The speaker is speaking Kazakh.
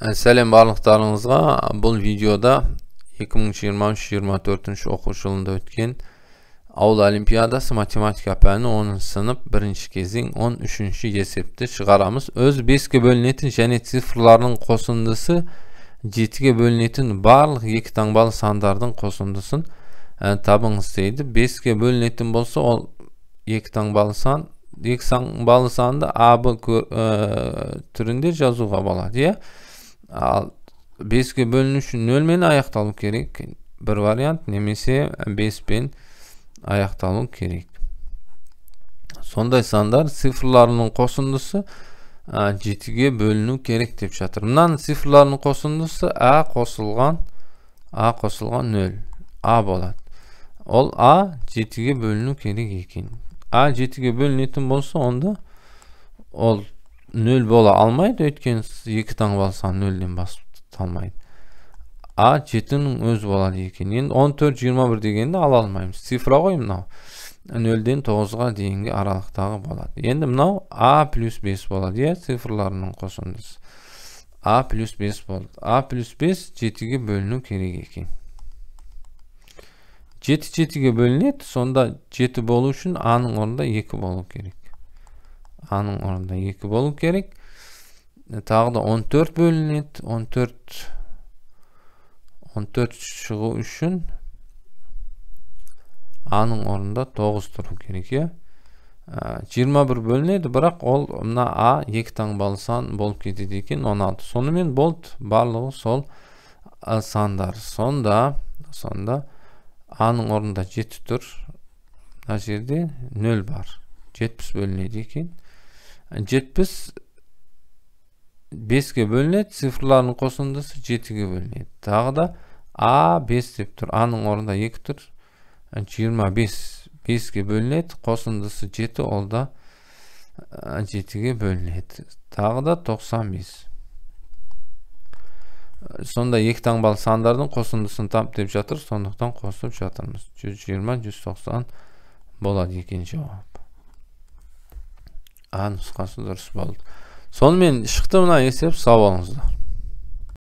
Сәлем барлықтарыңызға. Бұл видеода 2023-24 оқу жылында өткен ауыл олимпиадасы математика пәні 10 сынып 1 кезең 13 есепті шығарамыз. Өз 5-ке бөлінетін және цифрларының қосындысы 7-ге бөлінетін барлық екі таңбалы сандардың қосындысын табыңыз дейді. 5-ке бөлінетін болса, ол екі таңбалы сан, екі таңбалы санды А-Б түрінде жазуға болады. Ал 5-ке бөліну үшін 0 мен аяқталу керек. Бір вариант, немесе 5 пен аяқталу керек. Сондай сандар цифрларының қосындысы 7-ге бөліну керек деп жатыр. Мынаның цифрларының қосындысы А қосылған 0 А болады. Ол А 7-ге бөліну керек екен. А 7-ге бөлінетін болса, онда ол 0 бола алмайды, өйткені екі таңбалы сан 0-ден басталмайды. А 7-нің өз болады екен. Енді 14-21 дегенді ала алмаймыз. Цифра ғой мынау. 0-ден 9-ға дейінгі аралықтағы болады. Енді мынау А плюс 5 болады. Цифрларының қосындысы. А плюс 5 болды. А плюс 5 7-ге бөліну керек екен. 7 7-ге бөлінеді. Сонда 7 болу үшін А-ның орнында 2 болу керек. А-ның орнында 2 болу керек. Тағы да 14 бөлінеді. 14 шығу үшін А-ның орнында 9 тұру керек. 21 бөлінеді, бірақ ол мына А 2 таңбалы сан болып кетеді екен, 16. Сонымен болды барлығы сол сандар. Сонда А-ның орнында 7 тұр. Мына жерде 0 бар. 70 бөлінеді екен. 70 5-ге бөлінеді, цифрларының қосындысы 7-ге бөлінеді. Тағы да А 5 деп тұр. А-ның орнында 2 тұр. 25 5-ге бөлінеді, қосындысы 7, ол да 7-ге бөлінеді. Тағы да 95. Сонда екі таңбалы сандардың қосындысын тап деп жатыр, сондықтан қосып жатырмыз. 120 190 болады екен жауап. А нұсқасы дұрыс болды. Сонымен шықты мына есеп, сау болыңыздар.